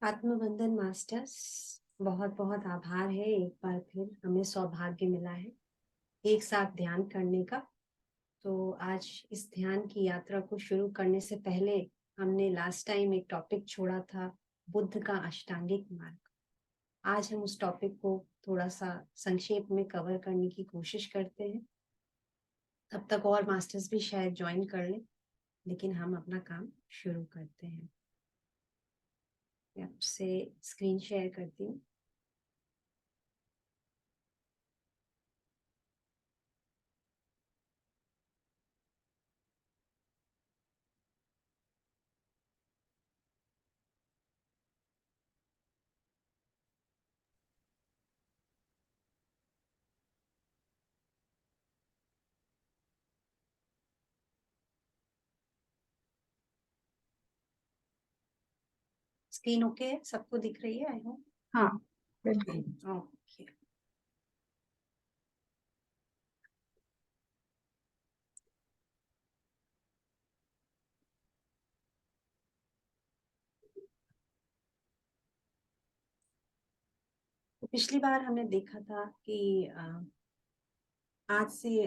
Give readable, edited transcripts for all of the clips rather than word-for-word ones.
आत्मबंधन masters, बहुत बहुत आभार है। एक बार फिर हमें सौभाग्य मिला है एक साथ ध्यान करने का। तो आज इस ध्यान की यात्रा को शुरू करने से पहले हमने लास्ट टाइम एक टॉपिक छोड़ा था, बुद्ध का अष्टांगिक मार्ग। आज हम उस टॉपिक को थोड़ा सा संक्षेप में कवर करने की कोशिश करते हैं। तब तक और मास्टर्स भी शायद ज्वाइन कर लें, लेकिन हम अपना काम शुरू करते हैं। मैं आपसे स्क्रीन शेयर करती हूँ। स्क्रीन ओके है? सबको दिख रही है? I hope. हाँ, बिल्कुल। ओके। तो पिछली बार हमने देखा था कि आज से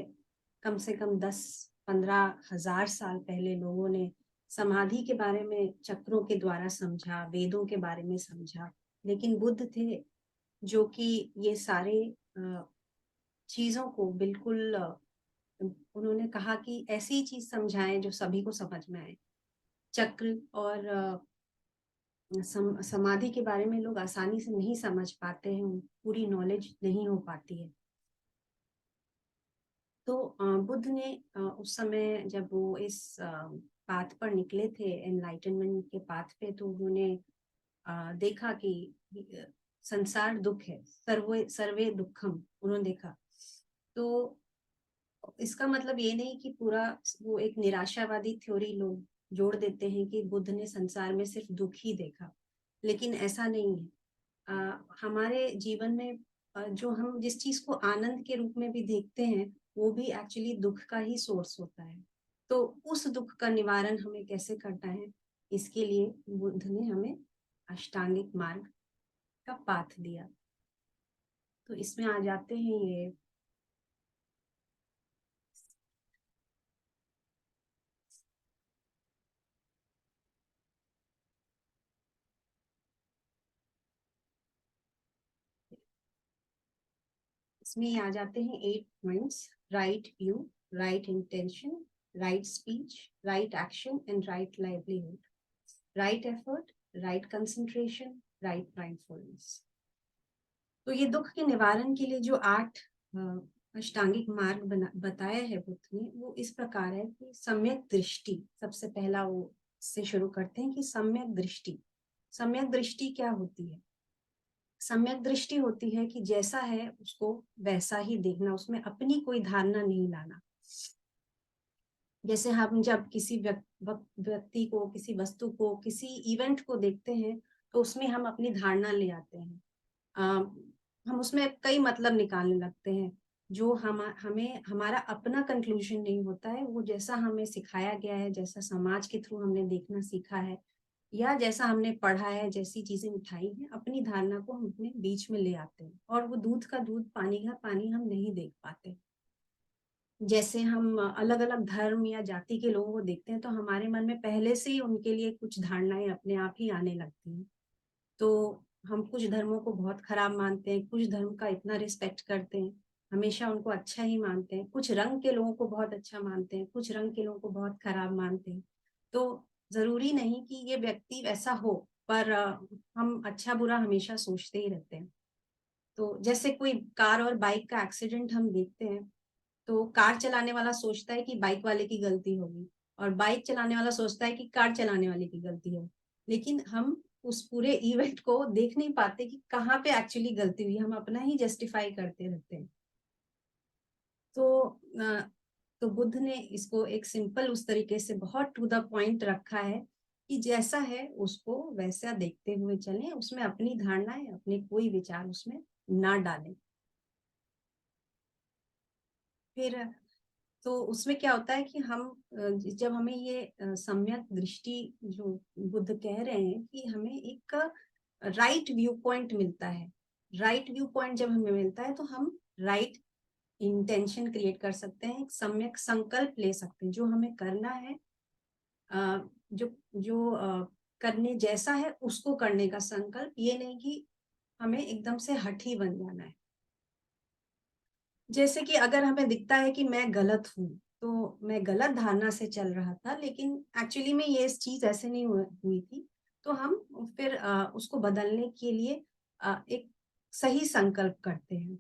कम 10-15 हज़ार साल पहले लोगों ने समाधि के बारे में चक्रों के द्वारा समझा, वेदों के बारे में समझा। लेकिन बुद्ध थे जो कि ये सारे चीजों को बिल्कुल उन्होंने कहा कि ऐसी चीज समझाएं जो सभी को समझ में आए। चक्र और समाधि के बारे में लोग आसानी से नहीं समझ पाते हैं, पूरी नॉलेज नहीं हो पाती है। तो बुद्ध ने उस समय जब वो इस पाथ पर निकले थे, एनलाइटनमेंट के पाथ पे, तो उन्होंने देखा कि संसार दुख है, सर्वे सर्वे दुखम उन्होंने देखा। तो इसका मतलब ये नहीं कि पूरा वो एक निराशावादी थ्योरी लोग जोड़ देते हैं कि बुद्ध ने संसार में सिर्फ दुख ही देखा, लेकिन ऐसा नहीं है। हमारे जीवन में जो हम जिस चीज को आनंद के रूप में भी देखते हैं, वो भी एक्चुअली दुख का ही सोर्स होता है। तो उस दुख का निवारण हमें कैसे करना है, इसके लिए बुद्ध ने हमें अष्टांगिक मार्ग का पाथ दिया। तो इसमें आ जाते हैं ये इसमें आ जाते हैं 8 points: right view, right intention, right speech, right action and right livelihood, right effort, right concentration, right mindfulness. तो ये दुख के निवारण के लिए जो 8 अष्टांगिक मार्ग बताया है बुद्ध ने, वो इस प्रकार है कि सम्यक दृष्टि सबसे पहला, वो से शुरू करते हैं कि सम्यक दृष्टि। सम्यक दृष्टि क्या होती है? सम्यक दृष्टि होती है कि जैसा है उसको वैसा ही देखना, उसमें अपनी कोई धारणा नहीं लाना। जैसे हम जब किसी व्यक्ति को, किसी वस्तु को, किसी इवेंट को देखते हैं, तो उसमें हम अपनी धारणा ले आते हैं। हम उसमें कई मतलब निकालने लगते हैं, जो हमें हमारा अपना कंक्लूजन नहीं होता है। वो जैसा हमें सिखाया गया है, जैसा समाज के थ्रू हमने देखना सीखा है, या जैसा हमने पढ़ा है, जैसी चीजें उठाई हैं, अपनी धारणा को हम अपने बीच में ले आते हैं, और वो दूध का दूध पानी का पानी हम नहीं देख पाते। जैसे हम अलग अलग धर्म या जाति के लोगों को देखते हैं, तो हमारे मन में पहले से ही उनके लिए कुछ धारणाएं अपने आप ही आने लगती हैं। तो हम कुछ धर्मों को बहुत खराब मानते हैं, कुछ धर्म का इतना रिस्पेक्ट करते हैं, हमेशा उनको अच्छा ही मानते हैं। कुछ रंग के लोगों को बहुत अच्छा मानते हैं, कुछ रंग के लोगों को बहुत खराब मानते हैं। तो जरूरी नहीं कि ये व्यक्ति वैसा हो, पर हम अच्छा बुरा हमेशा सोचते ही रहते हैं। तो जैसे कोई कार और बाइक का एक्सीडेंट हम देखते हैं, तो कार चलाने वाला सोचता है कि बाइक वाले की गलती होगी, और बाइक चलाने वाला सोचता है कि कार चलाने वाले की गलती है। लेकिन हम उस पूरे इवेंट को देख नहीं पाते कि कहाँ पे एक्चुअली गलती हुई, हम अपना ही जस्टिफाई करते रहते हैं। तो तो बुद्ध ने इसको एक सिंपल उस तरीके से बहुत टू द पॉइंट रखा है कि जैसा है उसको वैसा देखते हुए चलें, उसमें अपनी धारणाएं, अपने कोई विचार उसमें ना डालें। फिर तो उसमें क्या होता है कि हम जब हमें ये सम्यक दृष्टि जो बुद्ध कह रहे हैं कि हमें एक राइट व्यू पॉइंट मिलता है। राइट व्यू पॉइंट जब हमें मिलता है तो हम राइट इंटेंशन क्रिएट कर सकते हैं, एक सम्यक संकल्प ले सकते हैं जो हमें करना है, जो जो करने जैसा है उसको करने का संकल्प, ये नहीं कि हमें एकदम से हठी बन जाना है। जैसे कि अगर हमें दिखता है कि मैं गलत हूँ, तो मैं गलत धारणा से चल रहा था, लेकिन एक्चुअली में ये चीज ऐसे नहीं हुई थी, तो हम फिर उसको बदलने के लिए एक सही संकल्प करते हैं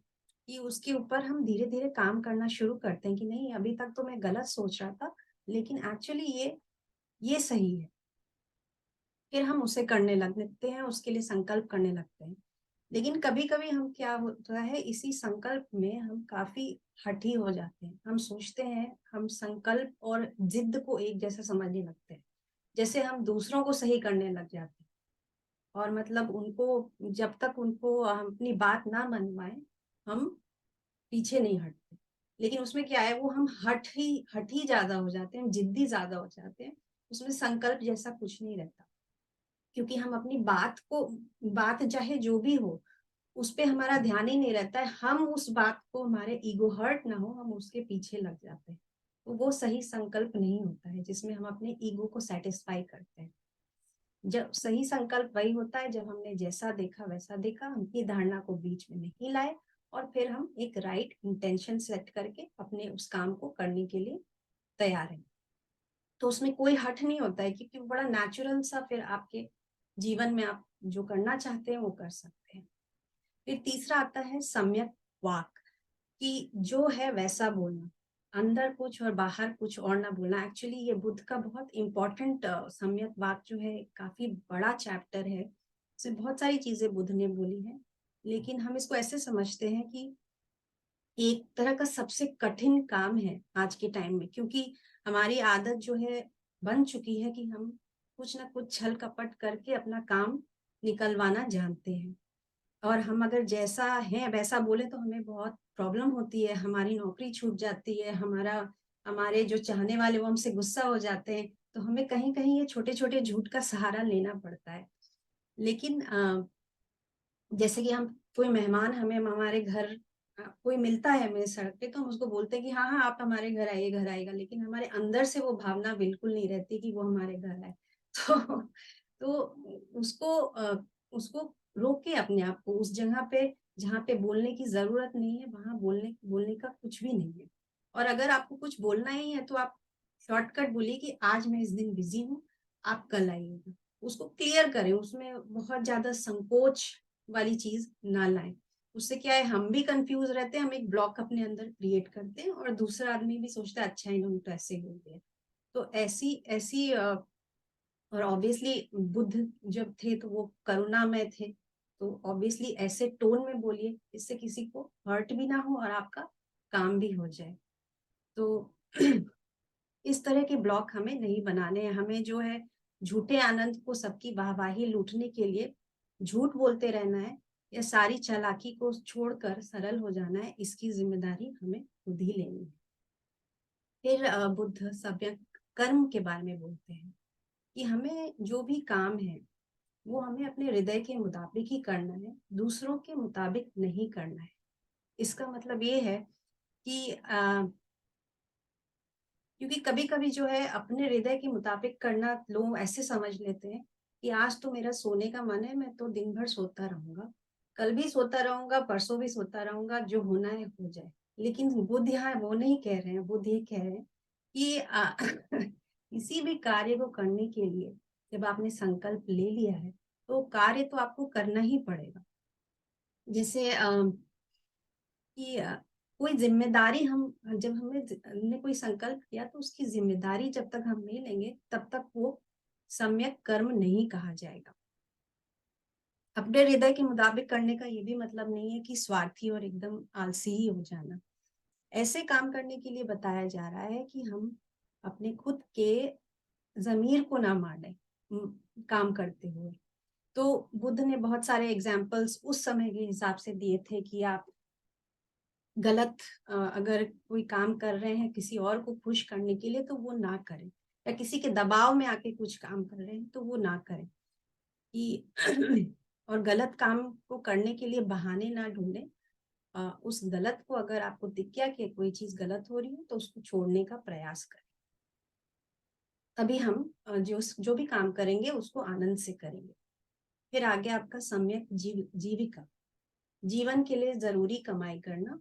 कि उसके ऊपर हम धीरे धीरे काम करना शुरू करते हैं कि नहीं, अभी तक तो मैं गलत सोच रहा था, लेकिन एक्चुअली ये सही है। फिर हम उसे करने लगते हैं, उसके लिए संकल्प करने लगते हैं। लेकिन कभी कभी हम क्या होता है, इसी संकल्प में हम काफी हठी हो जाते हैं। हम सोचते हैं, हम संकल्प और जिद को एक जैसा समझने लगते हैं, जैसे हम दूसरों को सही करने लग जाते हैं। और मतलब उनको, जब तक उनको हम अपनी बात ना मनवाएं, हम पीछे नहीं हटते। लेकिन उसमें क्या है, वो हम हट ही ज्यादा हो जाते हैं, जिद्दी ज्यादा हो जाते हैं। उसमें संकल्प जैसा कुछ नहीं रहता, क्योंकि हम अपनी बात चाहे जो भी हो, उस पे हमारा ध्यान ही नहीं रहता है। हम उस बात को, हमारे ईगो हर्ट ना हो, हम उसके पीछे लग जाते हैं। तो वो सही संकल्प नहीं होता है जिसमें हम अपने ईगो को सेटिस्फाई करते हैं। जब सही संकल्प वही होता है जब हमने जैसा देखा वैसा देखा, हम अपनी धारणा को बीच में नहीं लाए, और फिर हम एक राइट इंटेंशन सेट करके अपने उस काम को करने के लिए तैयार हैं। तो उसमें कोई हट नहीं होता है, क्योंकि बड़ा नेचुरल सा फिर आपके जीवन में आप जो करना चाहते हैं वो कर सकते हैं। फिर तीसरा आता है सम्यक वाक, कि जो है वैसा बोलना, अंदर कुछ और बाहर कुछ और ना बोलना। एक्चुअली ये बुद्ध का बहुत इंपॉर्टेंट सम्यक वाक जो है, काफी बड़ा चैप्टर है, इसमें बहुत सारी चीजें बुद्ध ने बोली है। लेकिन हम इसको ऐसे समझते हैं कि एक तरह का सबसे कठिन काम है आज के टाइम में, क्योंकि हमारी आदत जो है बन चुकी है कि हम कुछ ना कुछ छल कपट करके अपना काम निकलवाना जानते हैं। और हम अगर जैसा है वैसा बोले तो हमें बहुत प्रॉब्लम होती है, हमारी नौकरी छूट जाती है, हमारे जो चाहने वाले वो हमसे गुस्सा हो जाते हैं। तो हमें कहीं कहीं ये छोटे छोटे झूठ का सहारा लेना पड़ता है। लेकिन जैसे कि हम, कोई मेहमान हमें हमारे घर, कोई मिलता है हमें सड़क पे, तो हम उसको बोलते हैं कि हाँ हाँ आप हमारे घर आइए, घर आएगा, लेकिन हमारे अंदर से वो भावना बिल्कुल नहीं रहती कि वो हमारे घर आए। तो उसको रोक के अपने आप को उस जगह पे जहाँ पे बोलने की जरूरत नहीं है, वहां बोलने बोलने का कुछ भी नहीं है। और अगर आपको कुछ बोलना ही है तो आप शॉर्टकट बोलिए कि आज मैं इस दिन बिजी हूँ, आप कल आइएगा। उसको क्लियर करें, उसमें बहुत ज्यादा संकोच वाली चीज ना लाएं। उससे क्या है, हम भी कंफ्यूज रहते हैं, हम एक ब्लॉक अपने अंदर क्रिएट करते हैं, और दूसरा आदमी भी सोचता है अच्छा इन्होंने तो ऐसे बोल दिया। तो ऐसी ऐसी और ऑब्वियसली बुद्ध जब थे तो वो करुणा में थे, तो ऑब्वियसली ऐसे टोन में बोलिए इससे किसी को हर्ट भी ना हो और आपका काम भी हो जाए। तो इस तरह के ब्लॉक हमें नहीं बनाने हैं। हमें जो है झूठे आनंद को, सबकी वाहवाही लूटने के लिए झूठ बोलते रहना है, या सारी चालाकी को छोड़कर सरल हो जाना है, इसकी जिम्मेदारी हमें खुद ही लेनी है। फिर बुद्ध सम्यक कर्म के बारे में बोलते हैं कि हमें जो भी काम है वो हमें अपने हृदय के मुताबिक ही करना है, दूसरों के मुताबिक नहीं करना है। इसका मतलब ये है कि क्योंकि कभी कभी जो है अपने हृदय के मुताबिक करना लोग ऐसे समझ लेते हैं कि आज तो मेरा सोने का मन है, मैं तो दिन भर सोता रहूंगा, कल भी सोता रहूंगा, परसों भी सोता रहूंगा, जो होना है हो जाए। लेकिन बुद्ध यहाँ वो नहीं कह रहे हैं। बुद्ध ये कह रहे हैं कि किसी भी कार्य को करने के लिए जब आपने संकल्प ले लिया है तो कार्य तो आपको करना ही पड़ेगा। जैसे कि कोई जिम्मेदारी, हम जब हमने कोई संकल्प किया तो उसकी जिम्मेदारी जब तक हम नहीं लेंगे तब तक वो सम्यक कर्म नहीं कहा जाएगा। अपने हृदय के मुताबिक करने का ये भी मतलब नहीं है कि स्वार्थी और एकदम आलसी ही हो जाना। ऐसे काम करने के लिए बताया जा रहा है कि हम अपने खुद के जमीर को ना मारे काम करते हुए। तो बुद्ध ने बहुत सारे एग्जाम्पल्स उस समय के हिसाब से दिए थे कि आप गलत अगर कोई काम कर रहे हैं किसी और को खुश करने के लिए तो वो ना करें, या किसी के दबाव में आके कुछ काम कर रहे हैं तो वो ना करें। कि और गलत काम को करने के लिए बहाने ना ढूंढें। उस गलत को, अगर आपको दिख गया कि कोई चीज गलत हो रही है, तो उसको छोड़ने का प्रयास करें। तभी हम जो भी काम करेंगे उसको आनंद से करेंगे। फिर आगे आपका सम्यक जीविका। जीवन के लिए जरूरी कमाई करना,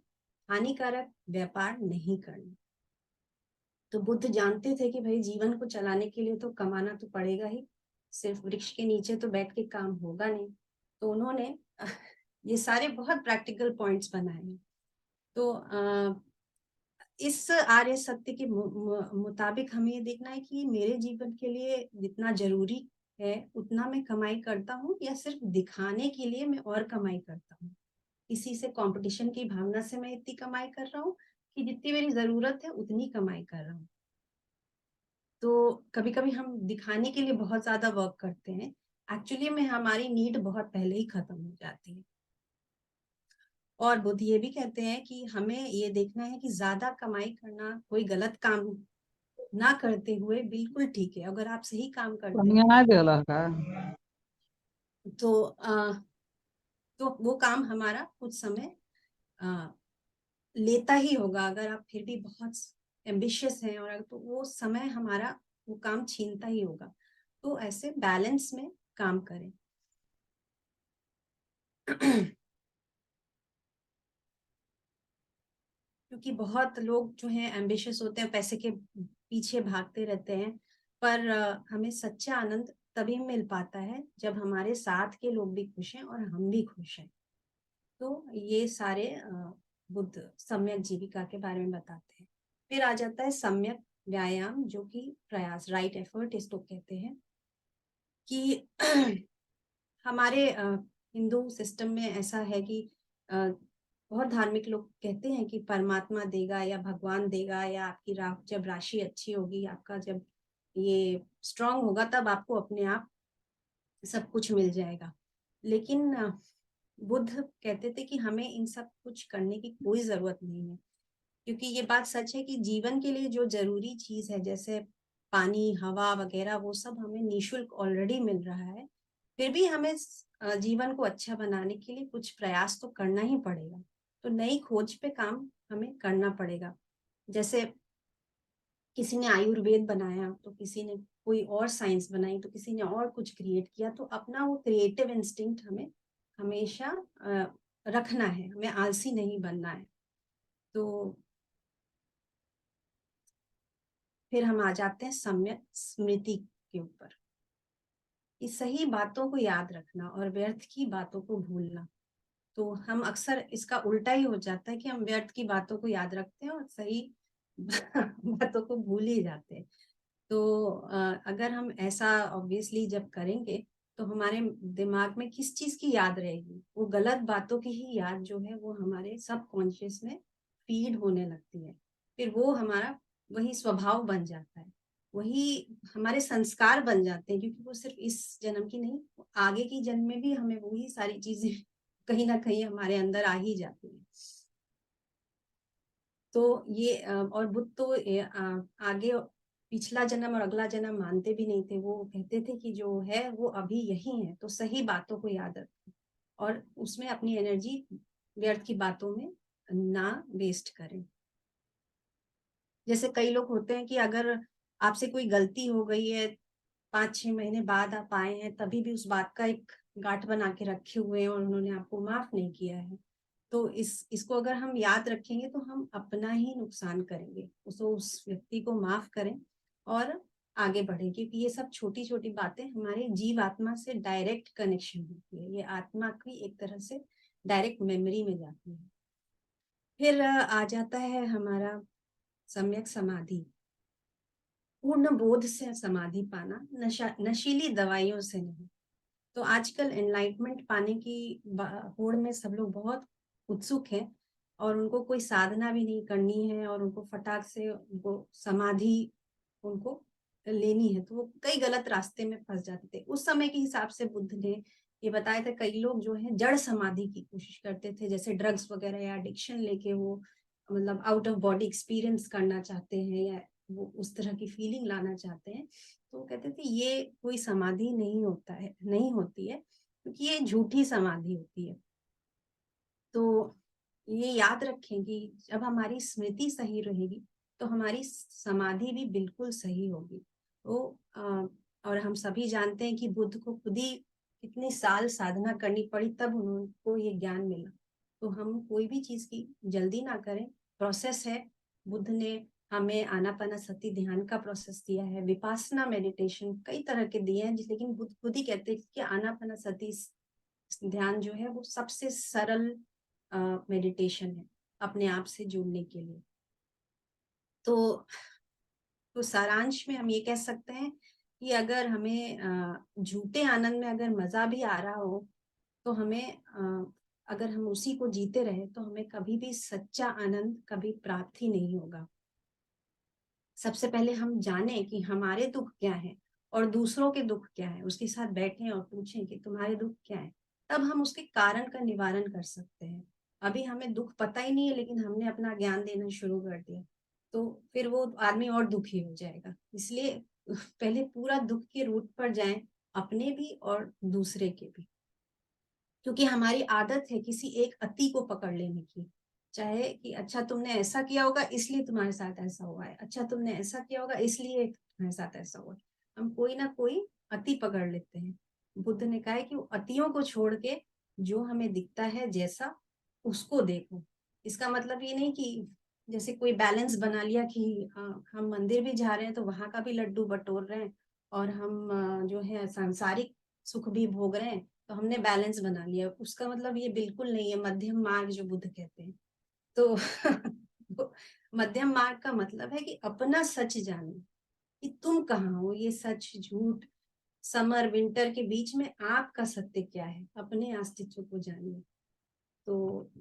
हानिकारक व्यापार नहीं करना। तो बुद्ध जानते थे कि भाई जीवन को चलाने के लिए तो कमाना तो पड़ेगा ही, सिर्फ वृक्ष के नीचे तो बैठ के काम होगा नहीं। तो उन्होंने ये सारे बहुत प्रैक्टिकल पॉइंट्स बनाए हैं। तो इस आर्य सत्य के मुताबिक हमें ये देखना है कि मेरे जीवन के लिए जितना जरूरी है उतना मैं कमाई करता हूँ, या सिर्फ दिखाने के लिए मैं और कमाई करता हूँ। किसी से कंपटीशन की भावना से मैं इतनी कमाई कर रहा हूँ कि जितनी मेरी जरूरत है उतनी कमाई कर रहा हूँ। तो कभी कभी हम दिखाने के लिए बहुत ज्यादा वर्क करते हैं, एक्चुअली में हमारी नीड बहुत पहले ही खत्म हो जाती है। और बुद्ध ये भी कहते हैं कि हमें ये देखना है कि ज्यादा कमाई करना कोई गलत काम ना करते हुए बिल्कुल ठीक है। अगर आप सही काम करते कमियां हो ना देला का। तो तो वो काम हमारा कुछ समय आ, लेता ही होगा। अगर आप फिर भी बहुत एम्बिशियस हैं, और तो वो समय हमारा वो काम छीनता ही होगा। तो ऐसे बैलेंस में काम करें। क्योंकि बहुत लोग जो हैं एम्बिशियस होते हैं, पैसे के पीछे भागते रहते हैं, पर हमें सच्चा आनंद तभी मिल पाता है जब हमारे साथ के लोग भी खुश हैं और हम भी खुश हैं। तो ये सारे बुद्ध सम्यक जीविका के बारे में बताते हैं। फिर आ जाता है सम्यक व्यायाम, जो कि प्रयास, राइट एफर्ट इसको कहते हैं। कि हमारे हिंदू सिस्टम में ऐसा है कि बहुत धार्मिक लोग कहते हैं कि परमात्मा देगा या भगवान देगा, या आपकी जब राशि अच्छी होगी, आपका जब ये स्ट्रांग होगा, तब आपको अपने आप सब कुछ मिल जाएगा। लेकिन बुद्ध कहते थे कि हमें इन सब कुछ करने की कोई जरूरत नहीं है। क्योंकि ये बात सच है कि जीवन के लिए जो जरूरी चीज है, जैसे पानी, हवा वगैरह, वो सब हमें निःशुल्क ऑलरेडी मिल रहा है। फिर भी हमें जीवन को अच्छा बनाने के लिए कुछ प्रयास तो करना ही पड़ेगा। तो नई खोज पे काम हमें करना पड़ेगा। जैसे किसी ने आयुर्वेद बनाया, तो किसी ने कोई और साइंस बनाई, तो किसी ने और कुछ क्रिएट किया। तो अपना वो क्रिएटिव इंस्टिंक्ट हमें हमेशा रखना है, हमें आलसी नहीं बनना है। तो फिर हम आ जाते हैं सम्यक स्मृति के ऊपर, कि सही बातों को याद रखना और व्यर्थ की बातों को भूलना। तो हम अक्सर इसका उल्टा ही हो जाता है कि हम व्यर्थ की बातों को याद रखते हैं और सही बातों को भूल ही जाते हैं। तो अगर हम ऐसा ऑब्वियसली जब करेंगे, तो हमारे दिमाग में किस चीज की याद रहेगी? वो गलत बातों की ही याद जो है वो हमारे सबकॉन्शियस में फीड होने लगती है। फिर वो हमारा वही स्वभाव बन जाता है, वही हमारे संस्कार बन जाते हैं। क्योंकि वो सिर्फ इस जन्म की नहीं, आगे की जन्म में भी हमें वही सारी चीजें कहीं ना कहीं हमारे अंदर आ ही जाती है। तो ये और बुद्ध तो आगे पिछला जन्म और अगला जन्म मानते भी नहीं थे। वो कहते थे कि जो है वो अभी यही है, तो सही बातों को याद रखें और उसमें अपनी एनर्जी व्यर्थ की बातों में ना वेस्ट करें। जैसे कई लोग होते हैं कि अगर आपसे कोई गलती हो गई है, 5-6 महीने बाद आप आए हैं, तभी भी उस बात का एक गांठ बना के रखे हुए हैं और उन्होंने आपको माफ नहीं किया है। तो इसको अगर हम याद रखेंगे तो हम अपना ही नुकसान करेंगे। उसको, उस व्यक्ति को माफ करें और आगे बढ़े। क्योंकि ये सब छोटी छोटी बातें हमारे जीव आत्मा से डायरेक्ट कनेक्शन होती है। ये आत्मा की एक तरह से डायरेक्ट मेमोरी में जाती है। फिर आ जाता है हमारा सम्यक समाधि। पूर्ण बोध से समाधि पाना, नशीली दवाइयों से नहीं। तो आजकल एनलाइटमेंट पाने की होड़ में सब लोग बहुत उत्सुक हैं, और उनको कोई साधना भी नहीं करनी है, और उनको फटाक से उनको समाधि उनको लेनी है। तो वो कई गलत रास्ते में फंस जाते थे। उस समय के हिसाब से बुद्ध ने ये बताया था, कई लोग जो है जड़ समाधि की कोशिश करते थे, जैसे ड्रग्स वगैरह या एडिक्शन लेके वो मतलब आउट ऑफ बॉडी एक्सपीरियंस करना चाहते हैं, या वो उस तरह की फीलिंग लाना चाहते हैं। तो कहते थे ये कोई समाधि नहीं होता है, नहीं होती है। क्योंकि ये झूठी समाधि होती है। तो ये याद रखें कि जब हमारी स्मृति सही रहेगी तो हमारी समाधि भी बिल्कुल सही होगी। तो और हम सभी जानते हैं कि बुद्ध को खुद ही कितने साल साधना करनी पड़ी तब उनको ये ज्ञान मिला। तो हम कोई भी चीज की जल्दी ना करें, प्रोसेस है। बुद्ध ने हमें आनापानासति ध्यान का प्रोसेस दिया है, विपासना मेडिटेशन कई तरह के दिए हैं, लेकिन बुद्ध खुद ही कहते हैं कि आनापानासति ध्यान जो है वो सबसे सरल मेडिटेशन है अपने आप से जुड़ने के लिए। तो सारांश में हम ये कह सकते हैं कि अगर हमें झूठे आनंद में अगर मजा भी आ रहा हो तो हमें अगर हम उसी को जीते रहे तो हमें कभी भी सच्चा आनंद कभी प्राप्त ही नहीं होगा। सबसे पहले हम जाने कि हमारे दुख क्या है और दूसरों के दुख क्या है, उसके साथ बैठें और पूछें कि तुम्हारे दुख क्या है, तब हम उसके कारण का निवारण कर सकते हैं। अभी हमें दुख पता ही नहीं है लेकिन हमने अपना ज्ञान देना शुरू कर दिया तो फिर वो आदमी और दुखी हो जाएगा। इसलिए पहले पूरा दुख के रूट पर जाएं, अपने भी और दूसरे के भी। क्योंकि हमारी आदत है किसी एक अति को पकड़ लेने की, चाहे कि अच्छा तुमने ऐसा किया होगा इसलिए तुम्हारे साथ ऐसा हुआ है, अच्छा तुमने ऐसा किया होगा इसलिए तुम्हारे साथ ऐसा हुआ है। हम कोई ना कोई अति पकड़ लेते हैं। बुद्ध ने कहा है कि अतियों को छोड़ के जो हमें दिखता है जैसा उसको देखो। इसका मतलब ये नहीं कि जैसे कोई बैलेंस बना लिया कि हम मंदिर भी जा रहे हैं तो वहां का भी लड्डू बटोर रहे हैं और हम जो है सांसारिक सुख भी भोग रहे हैं तो हमने बैलेंस बना लिया। उसका मतलब ये बिल्कुल नहीं है मध्यम मार्ग जो बुद्ध कहते हैं। तो मध्यम मार्ग का मतलब है कि अपना सच जानो कि तुम कहाँ हो, ये सच झूठ समर विंटर के बीच में आपका सत्य क्या है, अपने अस्तित्व को जानिए। तो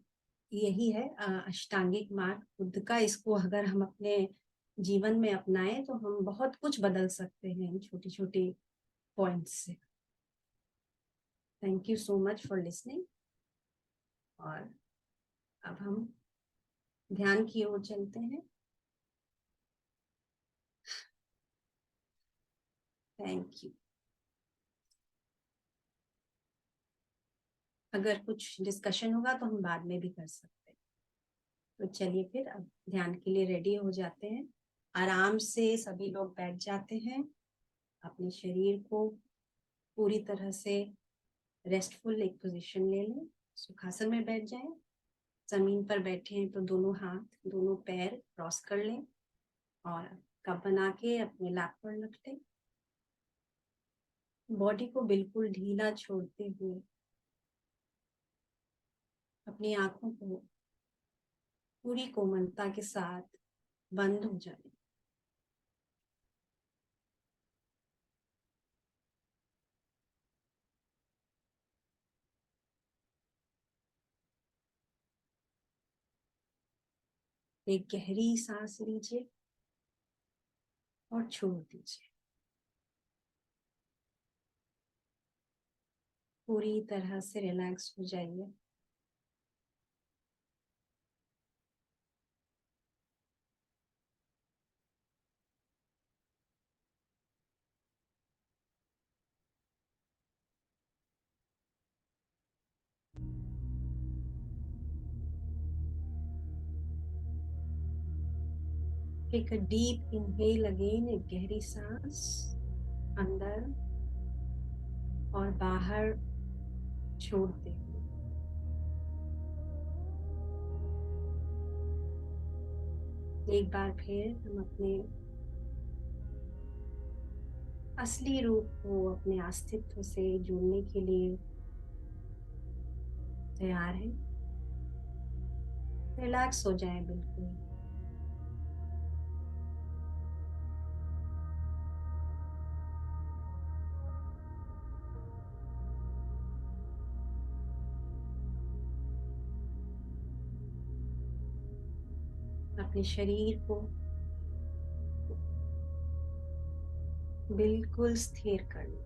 यही है अष्टांगिक मार्ग बुद्ध का। इसको अगर हम अपने जीवन में अपनाएं तो हम बहुत कुछ बदल सकते हैं छोटी छोटी पॉइंट्स से। Thank you so much for listening. और अब हम ध्यान की ओर चलते हैं। Thank you. अगर कुछ डिस्कशन होगा तो हम बाद में भी कर सकते हैं। तो चलिए फिर अब ध्यान के लिए रेडी हो जाते हैं। आराम से सभी लोग बैठ जाते हैं, अपने शरीर को पूरी तरह से रेस्टफुल एक पोजीशन ले लें। सुखासन में बैठ जाएं। जमीन पर बैठे हैं तो दोनों हाथ दोनों पैर क्रॉस कर लें और कप बना के अपने लैप पर रख लें। बॉडी को बिल्कुल ढीला छोड़ते हुए अपनी आंखों को पूरी कोमलता के साथ बंद हो जाए। एक गहरी सांस लीजिए और छोड़ दीजिए। पूरी तरह से रिलैक्स हो जाइए। Take a deep inhale again, एक गहरी सांस अंदर और बाहर छोड़ते हुए। एक बार फिर हम अपने असली रूप को अपने अस्तित्व से जुड़ने के लिए तैयार हैं। रिलैक्स हो जाए बिल्कुल। अपने शरीर को बिल्कुल स्थिर कर लो।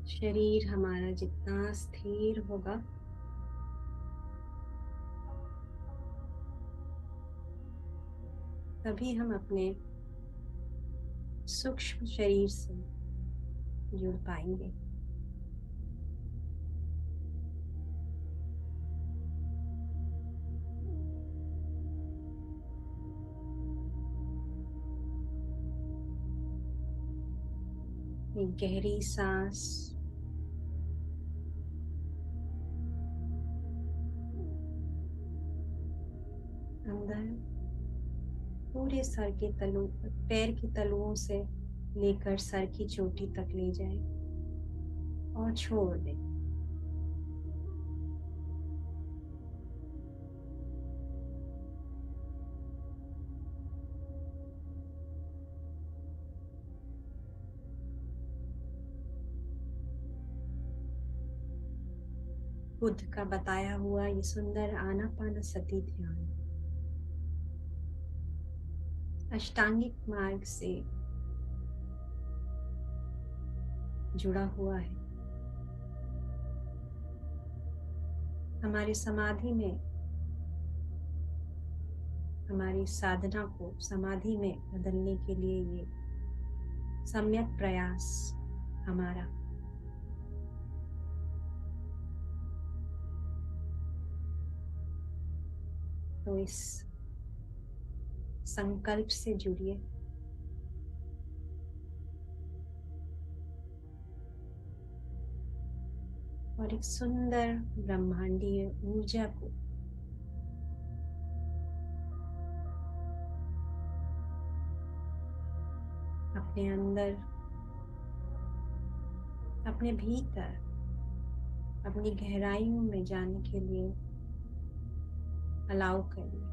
शरीर हमारा जितना स्थिर होगा तभी हम अपने सूक्ष्म शरीर से जुड़ पाएंगे। एक गहरी सांस अंदर पूरे सर के तलुओं, पैर के तलुओं से लेकर सर की चोटी तक ले जाए और छोड़ दें। बुद्ध का बताया हुआ ये सुंदर आनापानसति ध्यान अष्टांगिक मार्ग से जुड़ा हुआ है। हमारी समाधि में, हमारी साधना को समाधि में बदलने के लिए ये सम्यक प्रयास हमारा। तो इस संकल्प से जुड़िए और एक सुंदर ब्रह्मांडीय ऊर्जा को अपने अंदर, अपने भीतर, अपनी गहराइयों में जाने के लिए अलाउ करिए।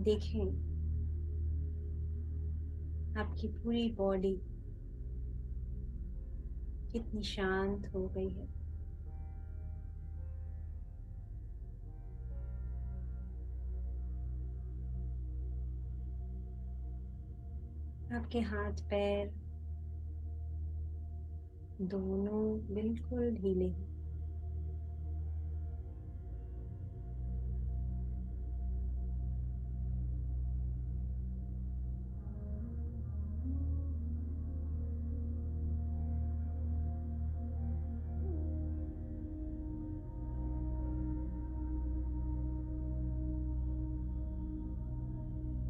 देखें आपकी पूरी बॉडी कितनी शांत हो गई है। आपके हाथ पैर दोनों बिल्कुल ढीले हैं।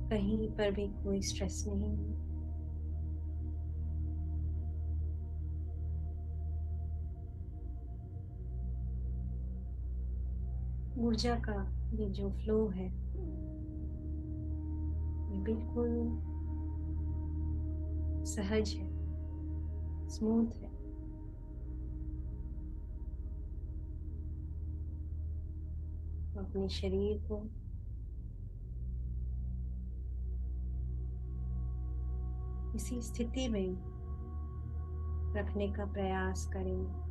कहीं पर भी कोई स्ट्रेस नहीं है। ऊर्जा का ये जो फ्लो है ये बिल्कुल सहज है, स्मूथ है। तो अपने शरीर को इसी स्थिति में रखने का प्रयास करेंगे।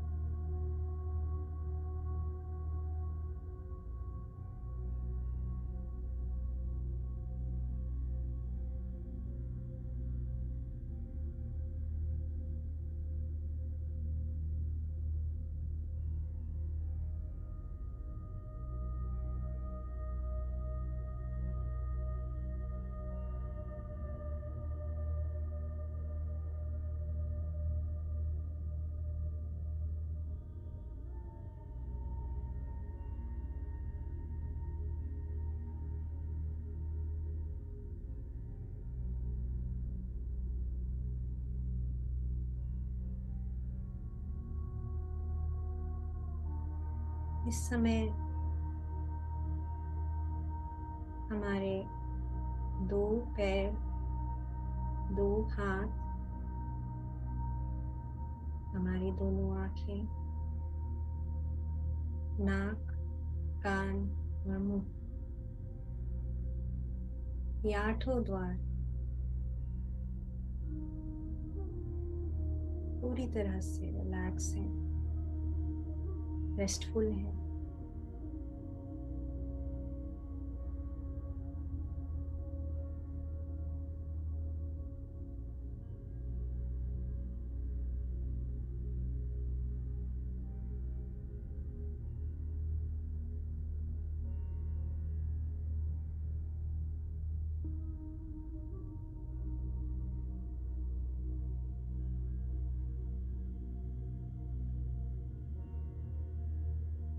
इस समय हमारे दो पैर, दो हाथ, हमारी दोनों आंखें, नाक, कान और मुंह, ये आठों द्वार पूरी तरह से रिलैक्स हैं, रेस्टफुल हैं।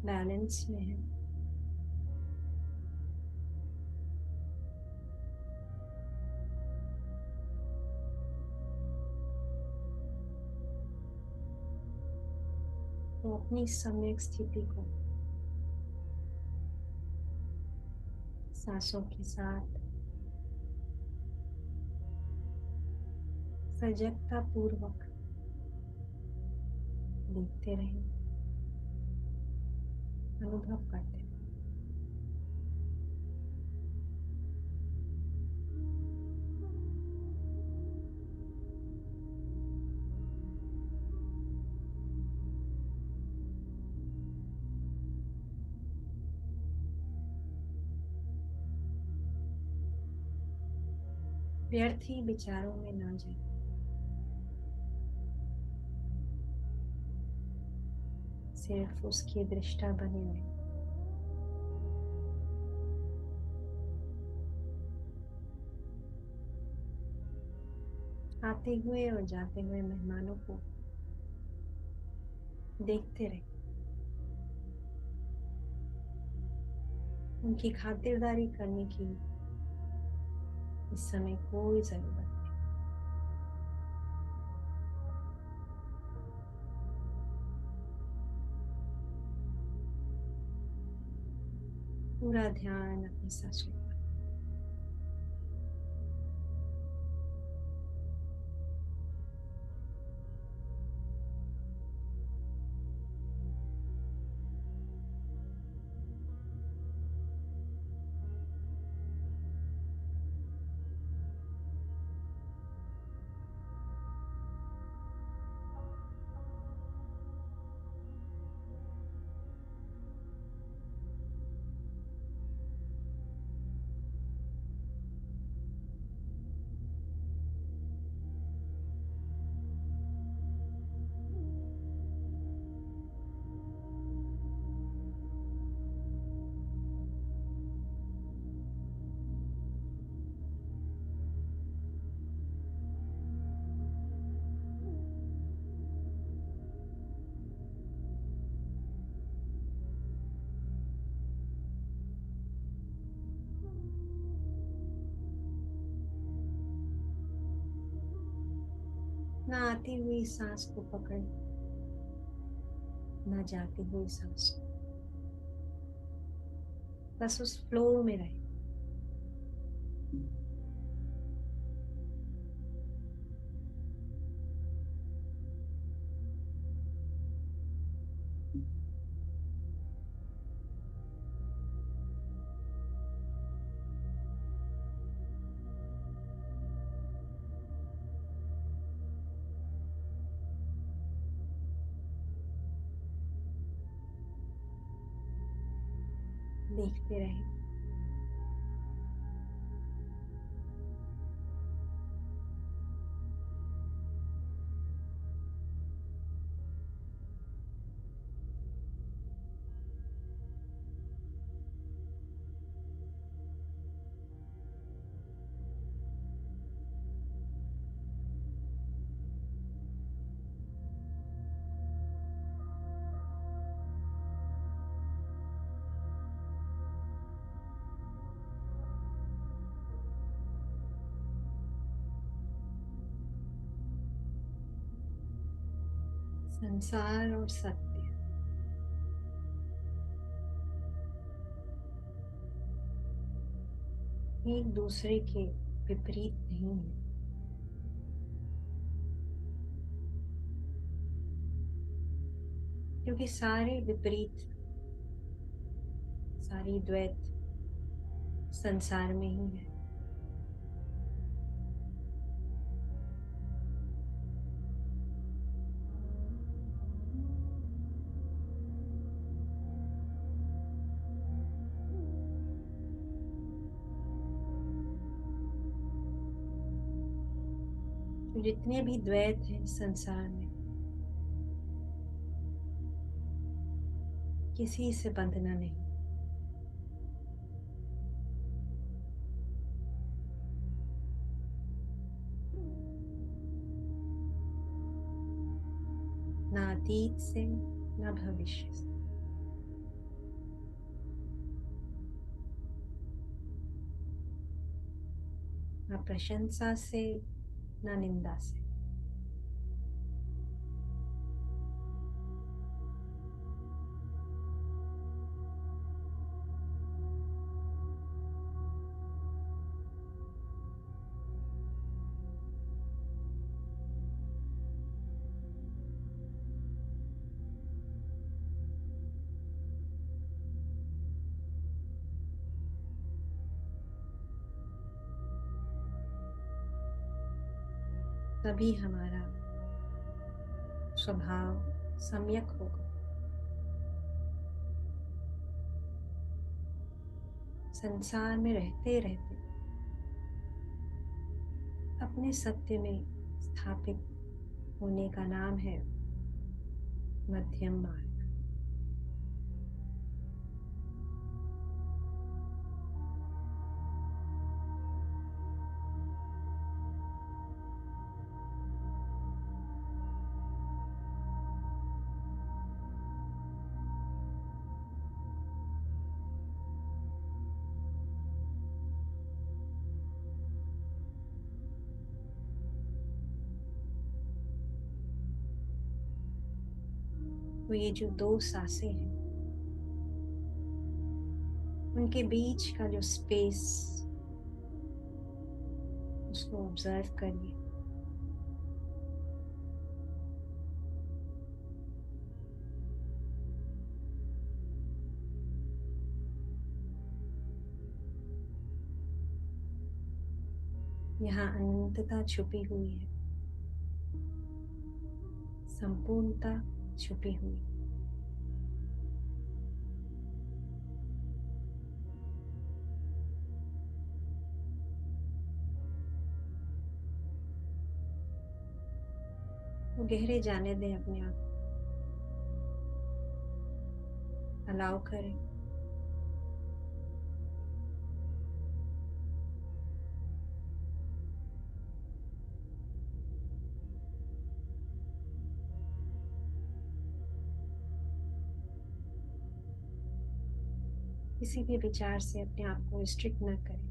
बैलेंस में है। तो अपनी सम्यक स्थिति को सांसों के साथ सजगता पूर्वक देखते रहें, अनुभव करते रहें। व्यर्थ ही विचारों में ना जाए। सिर्फ उसकी दृष्टा बने रहे। आते हुए और जाते हुए मेहमानों को देखते रहे। उनकी खातिरदारी करने की इस समय कोई जरूरत नहीं। पूरा ध्यान अपनी सांसों पर। ना आती हुई सांस को पकड़े, ना जाती हुई सांस को, बस उस फ्लो में रहे। देखते रहे। संसार और सत्य एक दूसरे के विपरीत नहीं है। क्योंकि सारे विपरीत, सारी द्वैत संसार में ही है। तो जितने भी द्वैत हैं संसार में, किसी से बंधना नहीं। ना अतीत से, ना भविष्य से। ना प्रशंसा से ना निंदा से। तभी हमारा स्वभाव सम्यक होगा। संसार में रहते रहते अपने सत्य में स्थापित होने का नाम है मध्यम मार्ग। तो ये जो दो सांसें हैं, उनके बीच का जो स्पेस, उसको ऑब्जर्व करिए। यहाँ अनंतता छुपी हुई है, संपूर्णता छुपी हुई। वो गहरे जाने दें अपने आप, अलाउ करें। किसी भी विचार से अपने आप को रिस्ट्रिक्ट न करें।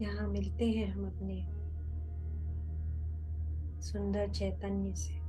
यहाँ मिलते हैं हम अपने सुंदर चैतन्य से।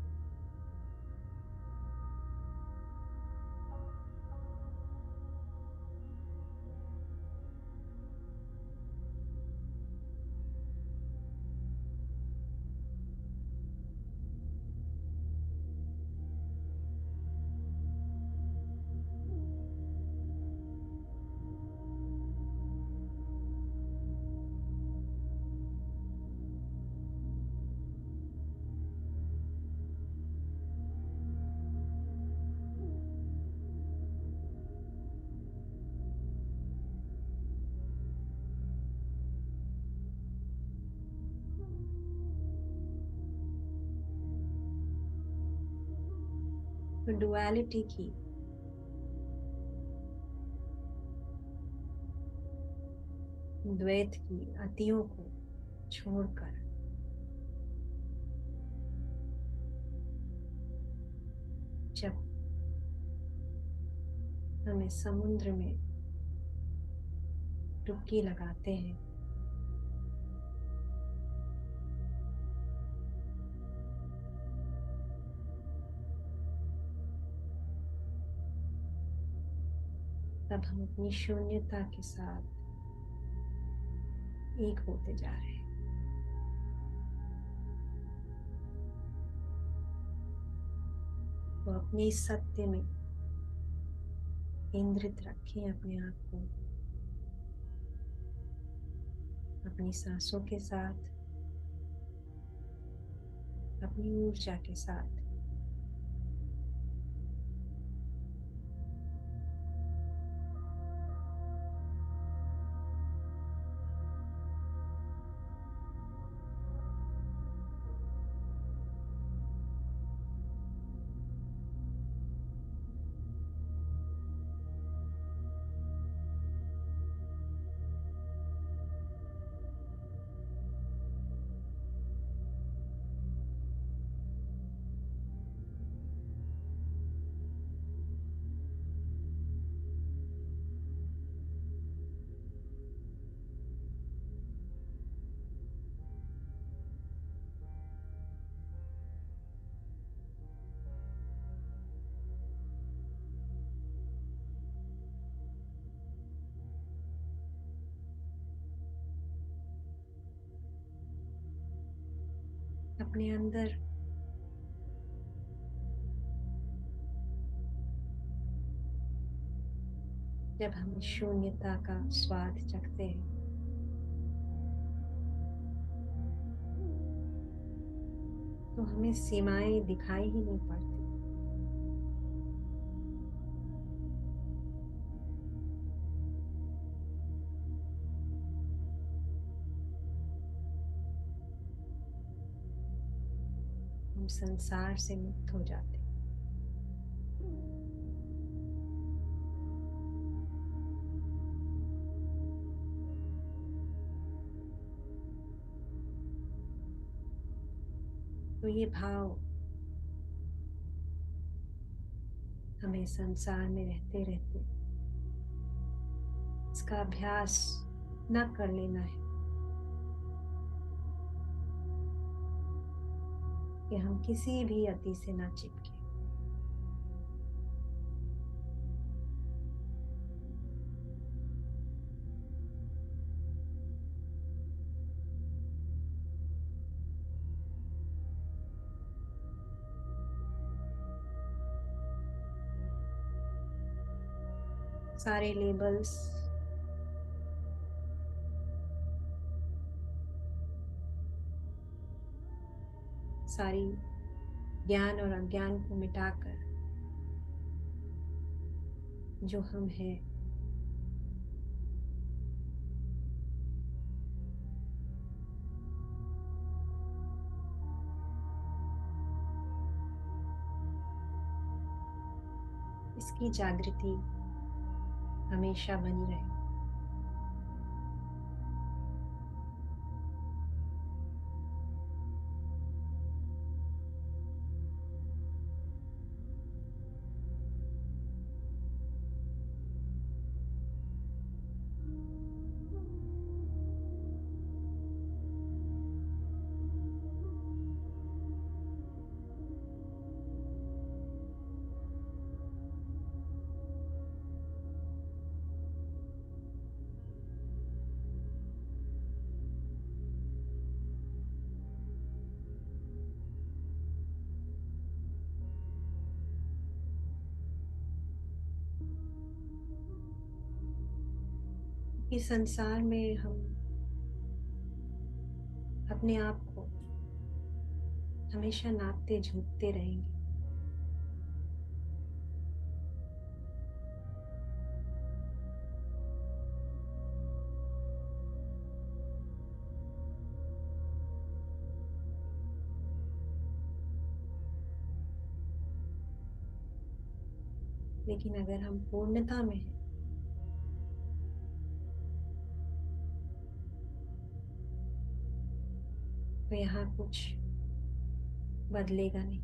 तो डुअलिटी की, द्वैत की अतियों को छोड़कर जब हम इस समुद्र में डुबकी लगाते हैं, तब हम अपनी शून्यता के साथ एक होते जा रहे हैं। तो अपने इस सत्य में केंद्रित रखें अपने आप को, अपनी सांसों के साथ, अपनी ऊर्जा के साथ। अपने अंदर जब हम शून्यता का स्वाद चखते हैं तो हमें सीमाएं दिखाई ही नहीं पड़ती। हम संसार से मुक्त हो जाते हैं। तो ये भाव हमें संसार में रहते रहते इसका अभ्यास न कर लेना है कि हम किसी भी अति से ना चिपके। सारे लेबल्स, सारी ज्ञान और अज्ञान को मिटाकर जो हम हैं इसकी जागृति हमेशा बनी रहे। इस संसार में हम अपने आप को हमेशा नापते झुकते रहेंगे। लेकिन अगर हम पूर्णता में हैं तो यहाँ कुछ बदलेगा नहीं,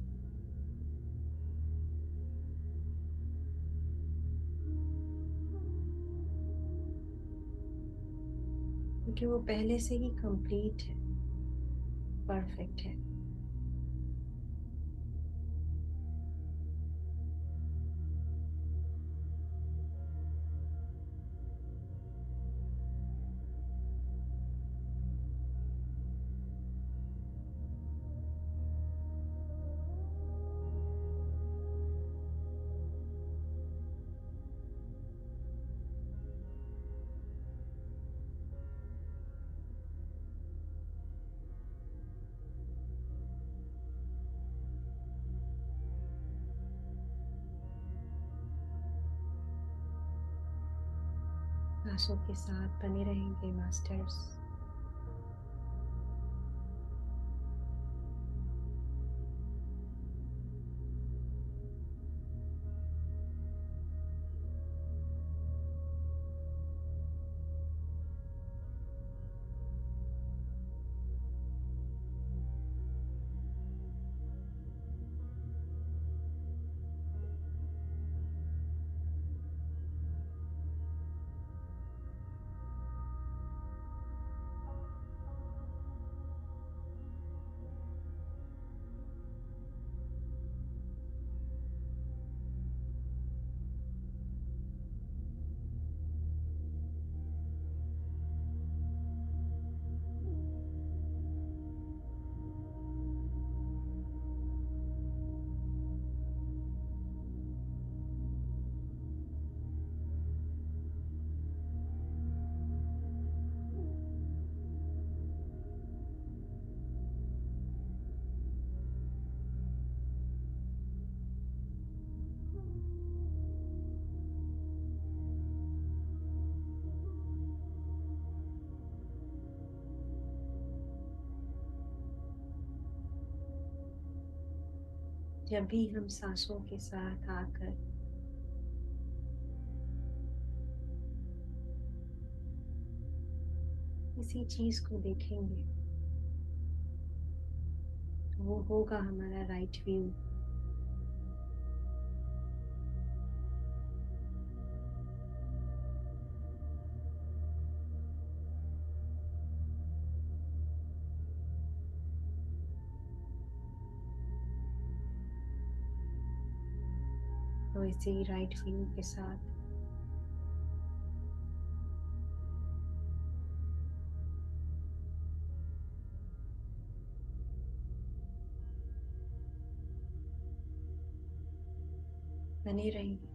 क्योंकि वो पहले से ही कंप्लीट है, परफेक्ट है। सांसों के साथ बने रहेंगे मास्टर्स। जब भी हम सांसों के साथ आकर किसी चीज को देखेंगे, वो होगा हमारा राइट व्यू। तो इसी राइट व्यू के साथ बने रहेंगे।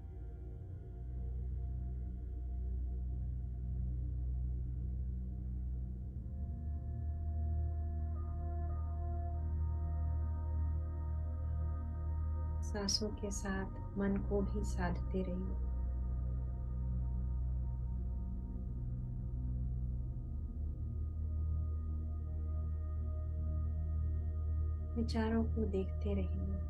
सांसों के साथ मन को भी साधते रहिए। विचारों को देखते रहिए।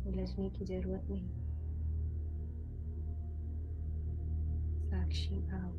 उलझने की जरूरत नहीं। साक्षी भाव।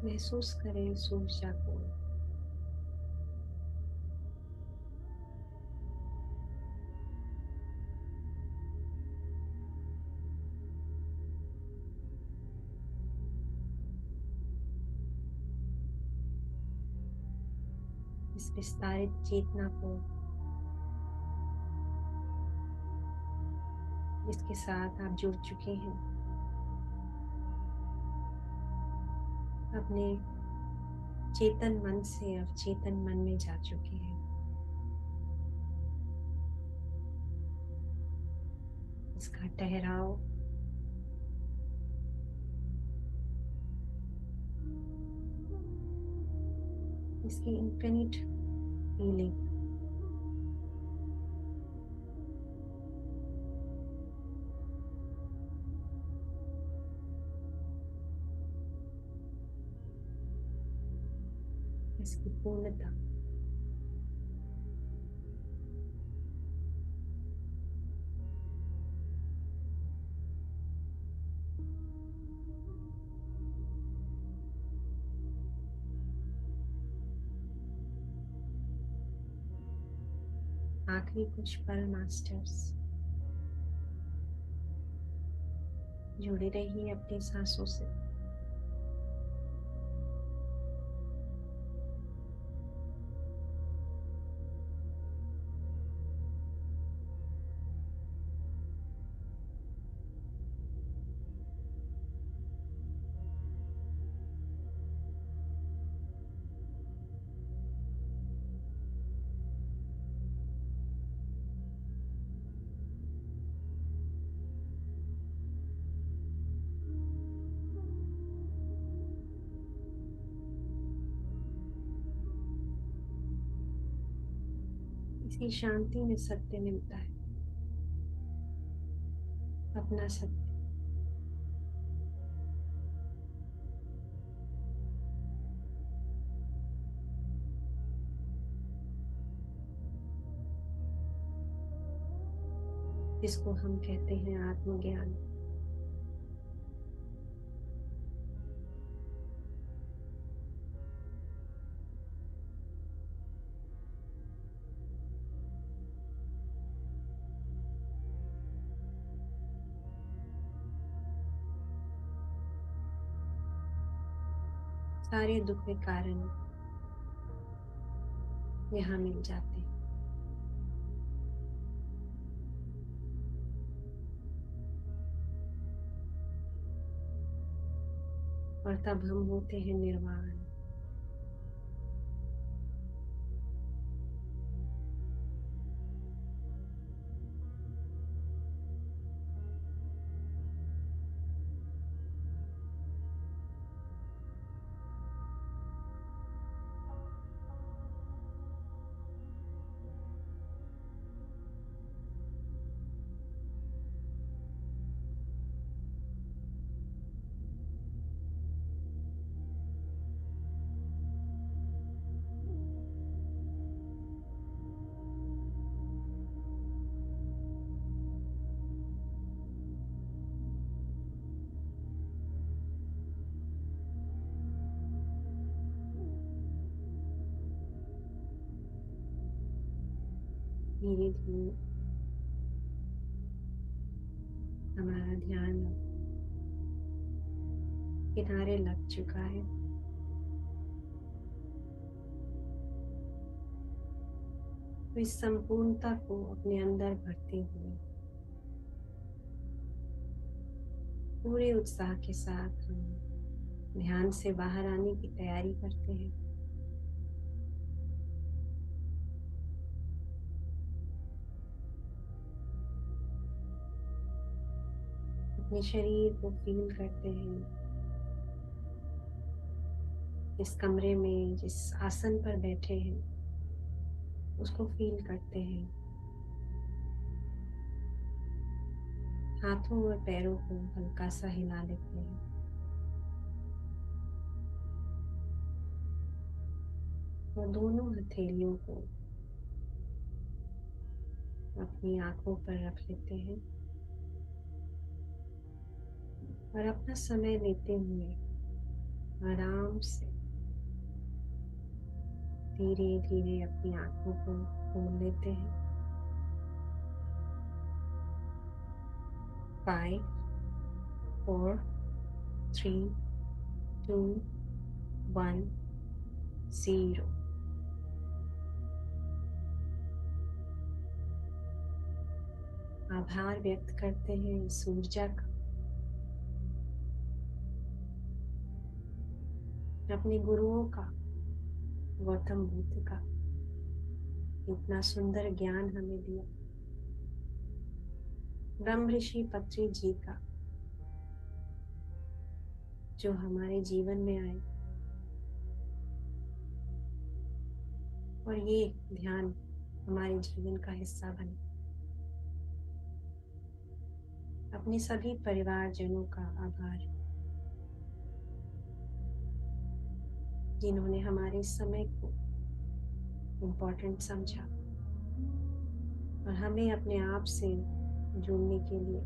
महसूस करें इस ऊर्जा को। इस विस्तारित चेतना को, जिसके साथ आप जुड़ चुके हैं, अपने चेतन मन से अवचेतन मन में जा चुके हैं। इसका ठहराव इसकी इन्फिनिट हीलिंग। इसकी पूर्णता। आखिरी कुछ पल मास्टर्स, जुड़े रहिए अपनी सांसों से। इसी शांति में सत्य मिलता है, अपना सत्य। जिसको हम कहते हैं आत्मज्ञान। सारे दुख के कारण यहाँ मिल जाते हैं। और तब हम होते हैं निर्वाण। धीरे धीरे हमारा ध्यान किनारे लग चुका है। तो इस संपूर्णता को अपने अंदर भरते हुए पूरे उत्साह के साथ हम ध्यान से बाहर आने की तैयारी करते हैं। अपने शरीर को फील करते हैं। इस कमरे में जिस आसन पर बैठे हैं उसको फील करते हैं। हाथों और पैरों को हल्का सा हिला लेते हैं। और दोनों हथेलियों को अपनी आंखों पर रख लेते हैं। और अपना समय लेते हुए आराम से धीरे धीरे अपनी आंखों को खोल लेते हैं। 5, 4, 3, 2, 1, 0। आभार व्यक्त करते हैं इस ऊर्जा का, अपने गुरुओं का, गौतम बुद्ध का, इतना सुंदर ज्ञान हमें दिया। ब्रह्म ऋषि पत्री जी का, जो हमारे जीवन में आए और ये ध्यान हमारे जीवन का हिस्सा बने। अपने सभी परिवारजनों का आभार, जिन्होंने हमारे समय को इम्पोर्टेंट समझा और हमें अपने आप से जुड़ने के लिए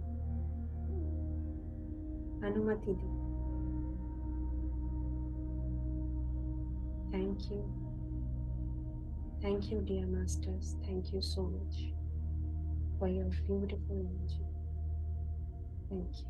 अनुमति दी। Thank you, dear masters. Thank you so much for your beautiful energy. Thank you.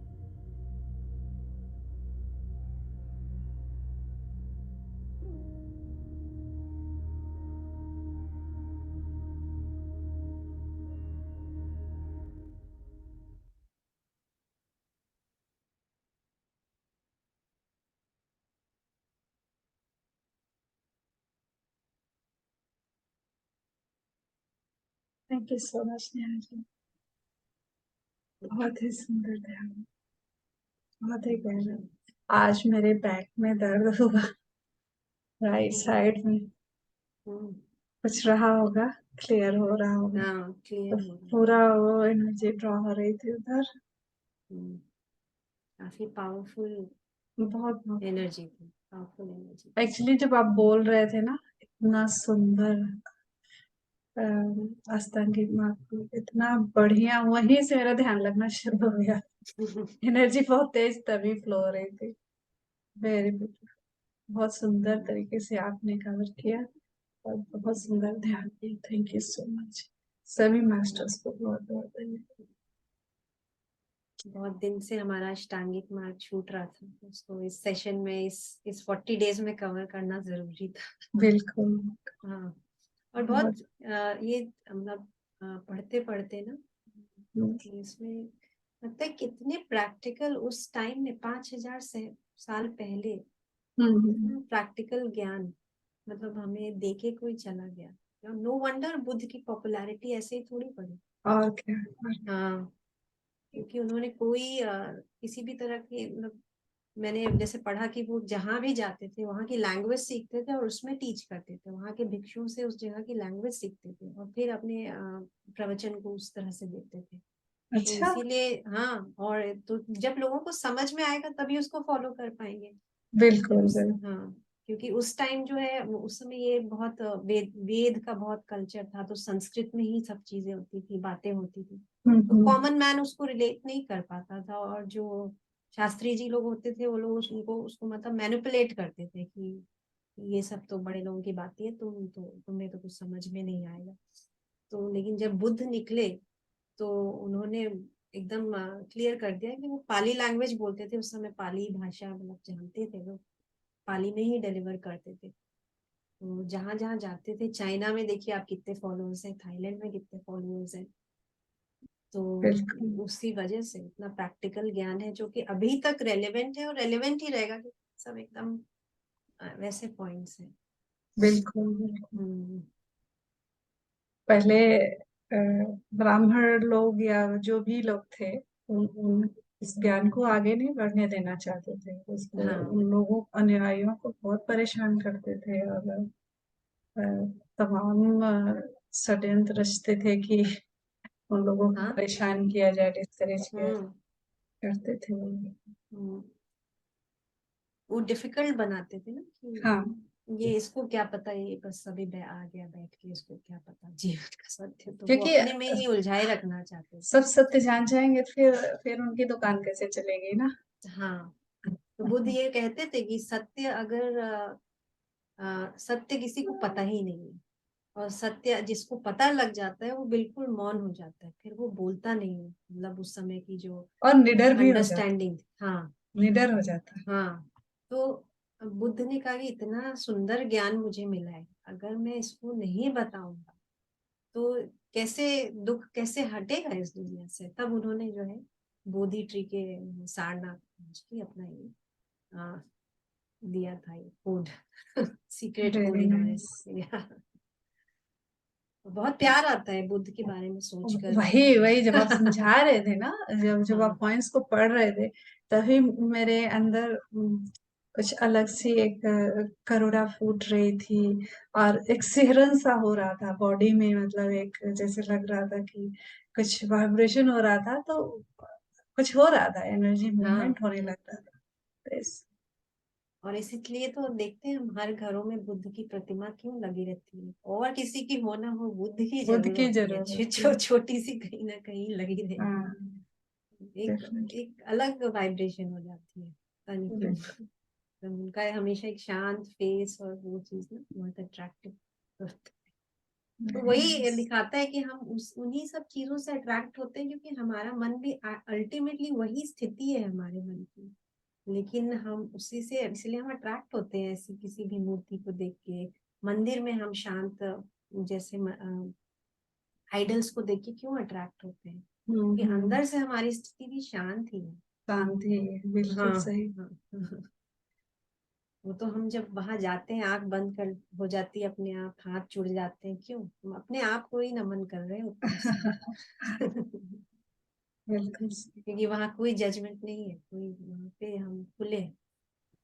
Thank you so much Neha ji, बहुत ही सुंदर ध्यान, बहुत ही गहरा। आज मेरे बैक में दर्द हुआ, राइट साइड में कुछ रहा होगा, क्लियर हो रहा होगा, हाँ, क्लियर तो हो रहा है। पूरा वो एनर्जी ड्रॉ हो रही थी उधर। काफी पावरफुल बहुत बहुत एनर्जी थी, पावरफुल एनर्जी। एक्चुअली जब आप बोल रहे थे ना, इतना सुंदर अष्टांगिक मार्ग, इतना बढ़िया, वहीं से मेरा ध्यान लगना शुरू हो गया। एनर्जी बहुत तेज तभी फ्लो हो रही थी। वेरी ब्यूटीफुल, बहुत सुंदर तरीके से आपने कवर किया और बहुत सुंदर ध्यान दिया। Thank you so much. सभी मास्टर्स को बहुत बहुत धन्यवाद। बहुत दिन से हमारा अष्टांगिक मार्ग छूट रहा था, उसको इस सेशन में इस 40 डेज में कवर करना जरूरी था। बिल्कुल। हाँ, और बहुत ये मतलब पढ़ते पढ़ते ना इसमें मतलब कितने प्रैक्टिकल उस टाइम में 5000 साल पहले प्रैक्टिकल ज्ञान मतलब हमें देके कोई चला गया। नो वंडर बुद्ध की पॉपुलैरिटी ऐसे ही थोड़ी पड़ी। और क्या। हाँ, क्योंकि उन्होंने कोई किसी भी तरह की मतलब मैंने जैसे पढ़ा कि वो जहाँ भी जाते थे वहाँ की लैंग्वेज सीखते थे और उसमें टीच करते थे, वहाँ के भिक्षुओं से उस जगह की लैंग्वेज सीखते थे और फिर अपने प्रवचन को उस तरह से देते थे। तो अच्छा। इसीलिए हाँ, और तो जब लोगों को समझ में आएगा तभी उसको फॉलो कर पाएंगे। जब बिल्कुल उस बिल्कुल। हाँ, क्योंकि उस टाइम जो है उस समय ये बहुत वेद का बहुत कल्चर था, तो संस्कृत में ही सब चीजें होती थी, बातें होती थी, तो कॉमन मैन उसको रिलेट नहीं कर पाता था। और जो शास्त्री जी लोग होते थे वो लोग उनको उसको मतलब मैनिपुलेट करते थे कि ये सब तो बड़े लोगों की बातें है, तुम्हें तो कुछ समझ में नहीं आएगा। तो लेकिन जब बुद्ध निकले तो उन्होंने एकदम क्लियर कर दिया कि वो पाली लैंग्वेज बोलते थे, उस समय पाली भाषा मतलब जानते थे लोग, पाली में ही डिलीवर करते थे। तो जहां जहां जाते थे, चाइना में देखिए आप कितने फॉलोअर्स हैं, थाईलैंड में कितने फॉलोअर्स हैं। तो बिल्कुल उसी वजह से इतना प्रैक्टिकल ज्ञान है जो कि अभी तक रेलेवेंट है और रेलेवेंट ही रहेगा, कि सब एकदम वैसे पॉइंट्स हैं। बिल्कुल बिल्कुल। हम्म। पहले ब्राह्मण लोग या जो भी लोग थे, उन इस ज्ञान को आगे नहीं बढ़ने देना चाहते थे। उसको हाँ उन लोगों अनुयायियों को बहुत परेशान करते थे और अ, तमाम षड्यंत्र रचते थे कि उन लोगों को हाँ। परेशान किया जाए, डिस्करेज किया जाए, हम्म। करते थे वो। हम्म। वो डिफिकल्ट बनाते थे ना हाँ, कि ये इसको क्या पता, ये बस अभी आ गया बैठ के, इसको क्या पता जीवन का सत्य, तो वो क्योंकि अपने में ही उलझाए रखना चाहते सब सत्य जान जाएंगे तो फिर उनकी दुकान कैसे चलेगी ना। थे। हाँ, तो बुद्ध ये कहते थे कि सत्य अगर सत्य किसी को पता ही नहीं है, और सत्य जिसको पता लग जाता है वो बिल्कुल मौन हो जाता है, फिर वो बोलता नहीं है, मतलब उस समय की जो और निडर भी हो जाता, अंडरस्टैंडिंग। हाँ। निडर हो जाता है। हाँ, तो बुद्ध ने कहा कि इतना सुंदर ज्ञान मुझे मिला है, अगर मैं इसको नहीं बताऊंगा तो कैसे दुख कैसे हटेगा इस दुनिया से। तब उन्होंने जो है बोधि ट्री के सारनाथ पहुंच के अपना ये आ, दिया था ये कोड, सीक्रेट कोड वेरी इन्होंने नाइस। दिया। बहुत प्यार आता है बुद्ध के बारे में सोचकर। वही वही जब आप समझा रहे थे ना, जब जब आप हाँ। पॉइंट्स को पढ़ रहे थे, तभी मेरे अंदर कुछ अलग सी एक करुणा फूट रही थी और एक सिहरन सा हो रहा था बॉडी में, मतलब एक जैसे लग रहा था कि कुछ वाइब्रेशन हो रहा था, तो कुछ हो रहा था, एनर्जी हाँ मूवमेंट होने लग रहा था। तो और इसलिए तो देखते हैं हम हर घरों में बुद्ध की प्रतिमा क्यों लगी रहती है, और किसी की हो ना हो बुद्ध की बुद्ध जरूर की होती है, जरूरत थी। छोटी सी कहीं ना कहीं लगी रहेगी। हाँ, एक डेफिनेटली। एक अलग वाइब्रेशन हो जाती है, पता नहीं क्यों। तो उनका हमेशा एक शांत फेस और वो चीज ना बहुत अट्रैक्टिव करता है। तो वही दिखाता है कि हम उस उन्हीं सब चीजों से अट्रैक्ट होते हैं, क्योंकि हमारा मन भी अल्टीमेटली वही स्थिति है हमारे मन की। लेकिन हम उसी से, इसलिए हम अट्रैक्ट होते हैं ऐसी किसी भी मूर्ति को देख के। मंदिर में हम शांत, जैसे आइडल्स को देख के क्यों अट्रैक्ट होते हैं, कि अंदर से हमारी स्थिति भी शांत ही है। शांति, बिल्कुल हाँ सही। हाँ हाँ। वो तो हम जब वहां जाते हैं आंख बंद कर हो जाती है अपने आप, हाथ जुड़ जाते हैं, क्यों? हम अपने आप को ही नमन कर रहे होते हैं उसमें। बिल्कुल सही। क्योंकि वहां कोई जजमेंट नहीं है, कोई वहां पे हम खुले हैं,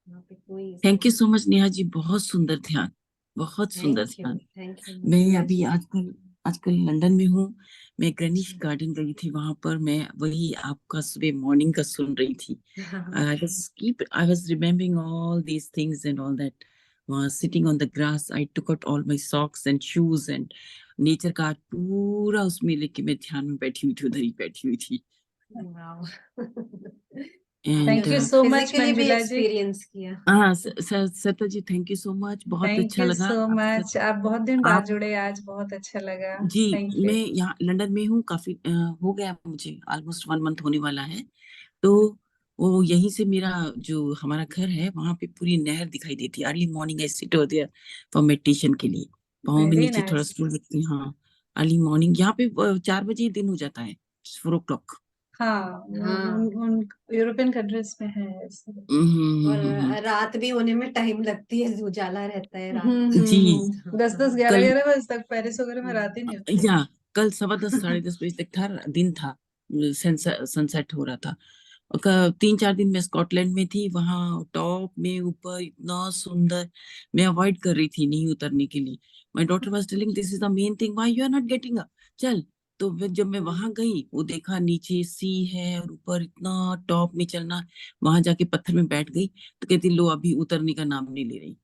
वहां पे कोई थैंक यू इसका। सो मच नेहा जी, बहुत सुंदर ध्यान, बहुत सुंदर ध्यान। थैंक यू मैं अभी आजकल आजकल लंदन में हूँ। मैं ग्रेनिश गार्डन गई थी, वहां पर मैं वही आपका सुबह मॉर्निंग का सुन रही थी। I was remembering all these things and all that. वहाँ sitting on the grass, I took out all my socks and shoes and nature का पूरा उसमें लेके मैं ध्यान में बैठी हुई थी, उधर ही बैठी हुई थी। आपने thank you and so much physically भी मंजुला जी। एक्सपीरियंस किया। हाँ सत्ता जी, थैंक यू सो मच, बहुत थैंक अच्छा यू लगा सो आपसे। मच, आप बहुत दिन बाद आप जुड़े, आज बहुत अच्छा लगा। जी, थैंक यू। मैं यहाँ लंदन में हूँ, काफी हो गया मुझे, ऑलमोस्ट 1 मंथ होने वाला है। तो वो यहीं से मेरा जो हमारा घर है वहां पे पूरी नहर दिखाई देती है। Early morning I sit over there for meditation के लिए, पाँव में वेरी नीचे थोड़ा नाइस। स्टूल रखती हूँ। हाँ, अर्ली मॉर्निंग यहाँ पे 4 बजे ही दिन हो जाता है, 4 o'clock। हाँ, हाँ उन यूरोपियन कंट्रीज में है ऐसे। और रात भी होने में टाइम लगती है, उजाला रहता है रात। जी। 10-10 कल 11-11 बजे तक पेरिस वगैरह में रात ही नहीं होती। या कल 10:15 10:30 बजे तक था, दिन था, सनसेट हो रहा था। 3-4 दिन मैं स्कॉटलैंड में थी, वहां टॉप में ऊपर इतना सुंदर, मैं अवॉइड कर रही थी नहीं उतरने के लिए। My daughter was telling this is the main thing why you are not getting up, चल। तो जब मैं वहां गई, वो देखा नीचे सी है और ऊपर इतना टॉप में चलना, वहां जाके पत्थर में बैठ गई। तो कहती लो अभी उतरने का नाम नहीं ले रही।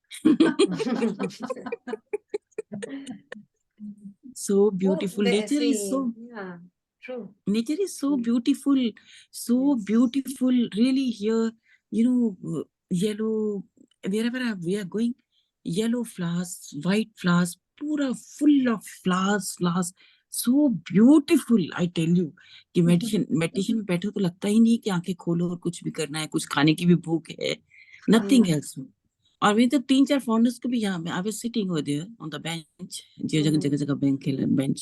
So वो beautiful. Nature वैसे is so ही, हाँ true. nature is so beautiful, so beautiful. Really here, yellow wherever we are going, yellow flowers, white flowers, पूरा full of flowers, so beautiful. I tell you कि meditation में बैठो तो लगता ही नहीं कि आंखें खोलो और कुछ भी करना है, कुछ खाने की भी भूख है, nothing else. और मैं तो 3-4 फॉरनर्स को भी यहाँ, I was sitting over there on the bench, जगह जगह जगह बेंच